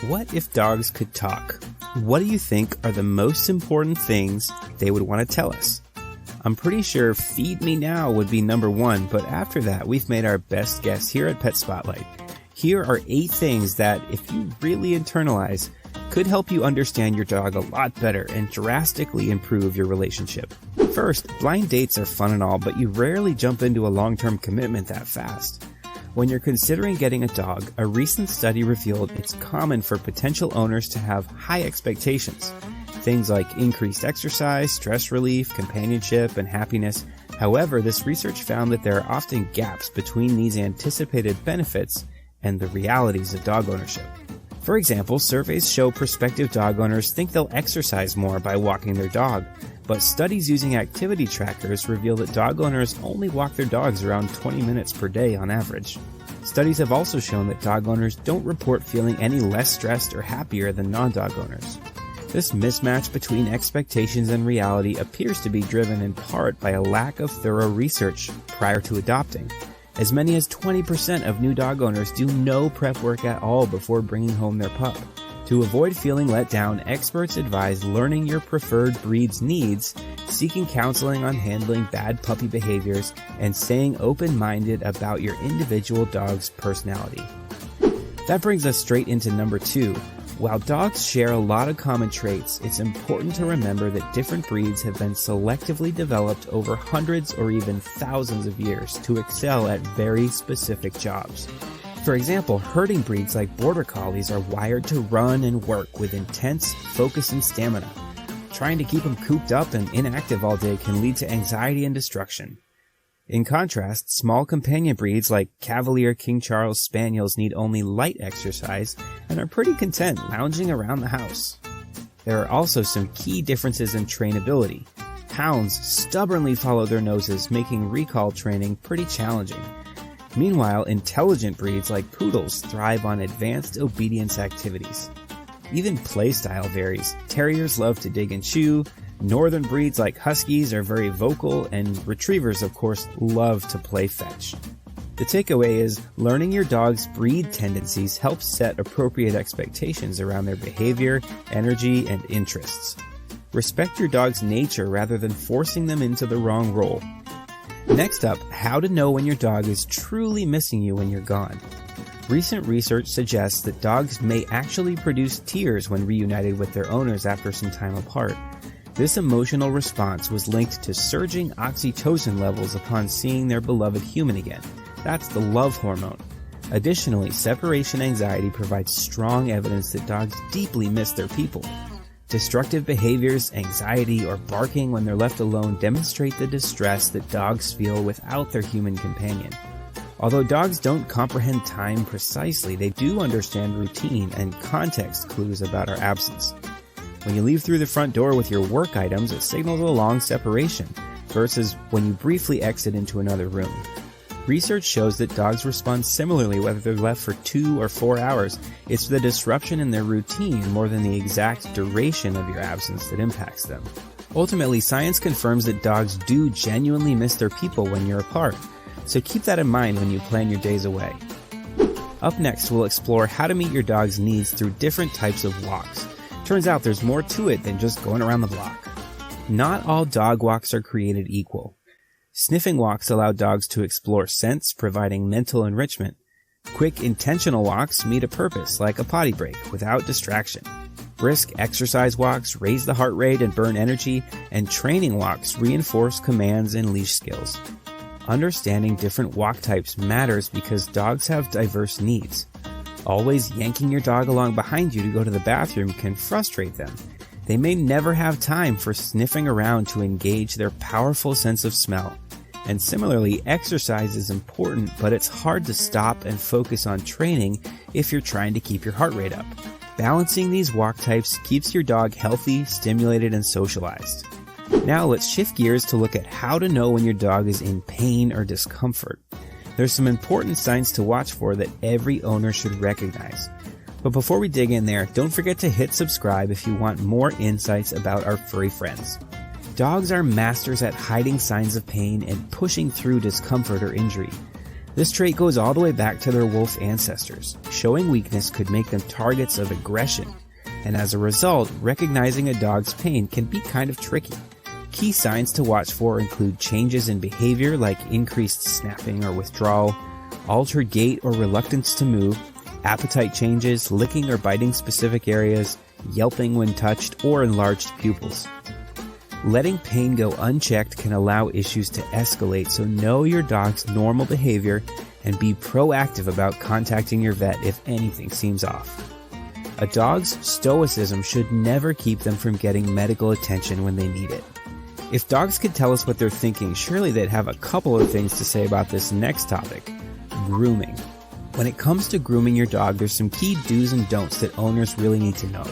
What if dogs could talk? What do you think are the most important things they would want to tell us? I'm pretty sure feed me now would be number one, but after that, we've made our best guess here at Pet Spotlight. Here are 8 things that, if you really internalize, could help you understand your dog a lot better and drastically improve your relationship. First, blind dates are fun and all, but you rarely jump into a long-term commitment that fast. When you're considering getting a dog, a recent study revealed it's common for potential owners to have high expectations. Things like increased exercise, stress relief, companionship, and happiness. However, this research found that there are often gaps between these anticipated benefits and the realities of dog ownership. For example, surveys show prospective dog owners think they'll exercise more by walking their dog, but studies using activity trackers reveal that dog owners only walk their dogs around 20 minutes per day on average. Studies have also shown that dog owners don't report feeling any less stressed or happier than non-dog owners. This mismatch between expectations and reality appears to be driven in part by a lack of thorough research prior to adopting. As many as 20% of new dog owners do no prep work at all before bringing home their pup. To avoid feeling let down, experts advise learning your preferred breed's needs, seeking counseling on handling bad puppy behaviors, and staying open-minded about your individual dog's personality. That brings us straight into number 2. While dogs share a lot of common traits, it's important to remember that different breeds have been selectively developed over hundreds or even thousands of years to excel at very specific jobs. For example, herding breeds like Border Collies are wired to run and work with intense focus and stamina. Trying to keep them cooped up and inactive all day can lead to anxiety and destruction. In contrast, small companion breeds like Cavalier King Charles Spaniels need only light exercise and are pretty content lounging around the house. There are also some key differences in trainability. Hounds stubbornly follow their noses, making recall training pretty challenging. Meanwhile, intelligent breeds like Poodles thrive on advanced obedience activities. Even play style varies. Terriers love to dig and chew. Northern breeds like Huskies are very vocal, and Retrievers, of course, love to play fetch. The takeaway is, learning your dog's breed tendencies helps set appropriate expectations around their behavior, energy, and interests. Respect your dog's nature rather than forcing them into the wrong role. Next up, how to know when your dog is truly missing you when you're gone. Recent research suggests that dogs may actually produce tears when reunited with their owners after some time apart. This emotional response was linked to surging oxytocin levels upon seeing their beloved human again. That's the love hormone. Additionally, separation anxiety provides strong evidence that dogs deeply miss their people. Destructive behaviors, anxiety, or barking when they're left alone demonstrate the distress that dogs feel without their human companion. Although dogs don't comprehend time precisely, they do understand routine and context clues about our absence. When you leave through the front door with your work items, it signals a long separation, versus when you briefly exit into another room. Research shows that dogs respond similarly whether they're left for 2 or 4 hours. It's the disruption in their routine more than the exact duration of your absence that impacts them. Ultimately, science confirms that dogs do genuinely miss their people when you're apart, so keep that in mind when you plan your days away. Up next, we'll explore how to meet your dog's needs through different types of walks. Turns out there's more to it than just going around the block. Not all dog walks are created equal. Sniffing walks allow dogs to explore scents, providing mental enrichment. Quick, intentional walks meet a purpose, like a potty break, without distraction. Brisk exercise walks raise the heart rate and burn energy, and training walks reinforce commands and leash skills. Understanding different walk types matters because dogs have diverse needs. Always yanking your dog along behind you to go to the bathroom can frustrate them. They may never have time for sniffing around to engage their powerful sense of smell. And similarly, exercise is important, but it's hard to stop and focus on training if you're trying to keep your heart rate up. Balancing these walk types keeps your dog healthy, stimulated, and socialized. Now let's shift gears to look at how to know when your dog is in pain or discomfort. There's some important signs to watch for that every owner should recognize. But before we dig in there, don't forget to hit subscribe if you want more insights about our furry friends. Dogs are masters at hiding signs of pain and pushing through discomfort or injury. This trait goes all the way back to their wolf ancestors. Showing weakness could make them targets of aggression, and as a result, recognizing a dog's pain can be kind of tricky. Key signs to watch for include changes in behavior like increased snapping or withdrawal, altered gait or reluctance to move, appetite changes, licking or biting specific areas, yelping when touched, or enlarged pupils. Letting pain go unchecked can allow issues to escalate, so know your dog's normal behavior and be proactive about contacting your vet if anything seems off. A dog's stoicism should never keep them from getting medical attention when they need it. If dogs could tell us what they're thinking, surely they'd have a couple of things to say about this next topic: grooming. When it comes to grooming your dog, there's some key do's and don'ts that owners really need to know.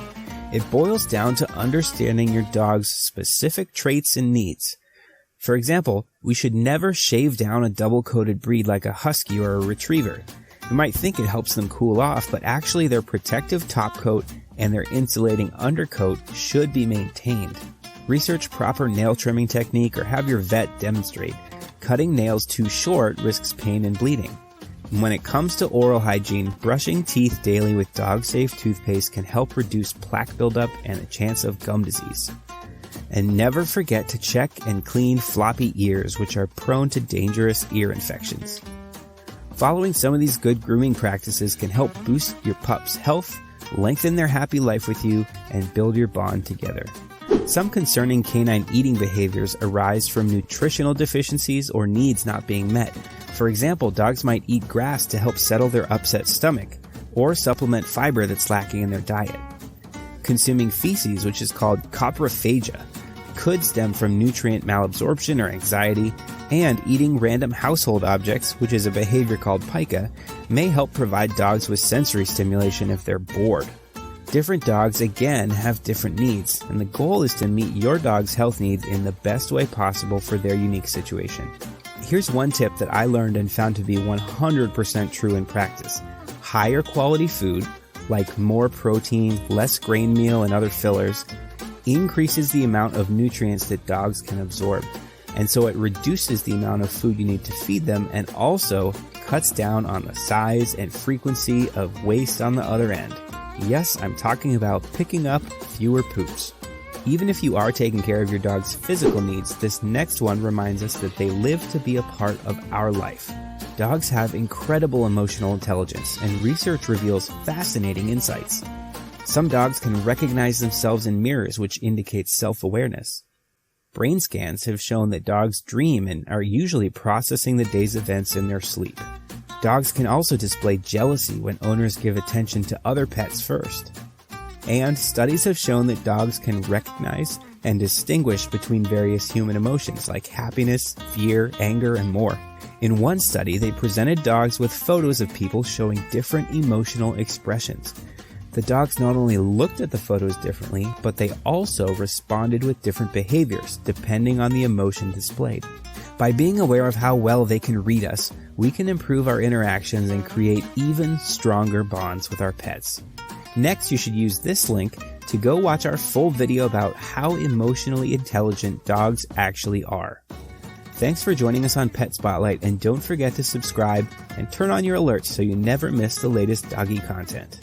It boils down to understanding your dog's specific traits and needs. For example, we should never shave down a double-coated breed like a husky or a retriever. You might think it helps them cool off, but actually their protective top coat and their insulating undercoat should be maintained. Research proper nail trimming technique or have your vet demonstrate. Cutting nails too short risks pain and bleeding. When it comes to oral hygiene, brushing teeth daily with dog-safe toothpaste can help reduce plaque buildup and a chance of gum disease. And never forget to check and clean floppy ears, which are prone to dangerous ear infections. Following some of these good grooming practices can help boost your pup's health, lengthen their happy life with you, and build your bond together. Some concerning canine eating behaviors arise from nutritional deficiencies or needs not being met. For example, dogs might eat grass to help settle their upset stomach, or supplement fiber that's lacking in their diet. Consuming feces, which is called coprophagia, could stem from nutrient malabsorption or anxiety, and eating random household objects, which is a behavior called pica, may help provide dogs with sensory stimulation if they're bored. Different dogs, again, have different needs, and the goal is to meet your dog's health needs in the best way possible for their unique situation. Here's one tip that I learned and found to be 100% true in practice. Higher quality food, like more protein, less grain meal, and other fillers, increases the amount of nutrients that dogs can absorb. And so it reduces the amount of food you need to feed them and also cuts down on the size and frequency of waste on the other end. Yes, I'm talking about picking up fewer poops. Even if you are taking care of your dog's physical needs, this next one reminds us that they live to be a part of our life. Dogs have incredible emotional intelligence, and research reveals fascinating insights. Some dogs can recognize themselves in mirrors, which indicates self-awareness. Brain scans have shown that dogs dream and are usually processing the day's events in their sleep. Dogs can also display jealousy when owners give attention to other pets first. And studies have shown that dogs can recognize and distinguish between various human emotions like happiness, fear, anger, and more. In one study, they presented dogs with photos of people showing different emotional expressions. The dogs not only looked at the photos differently, but they also responded with different behaviors depending on the emotion displayed. By being aware of how well they can read us, we can improve our interactions and create even stronger bonds with our pets. Next, you should use this link to go watch our full video about how emotionally intelligent dogs actually are. Thanks for joining us on Pet Spotlight, and don't forget to subscribe and turn on your alerts so you never miss the latest doggy content.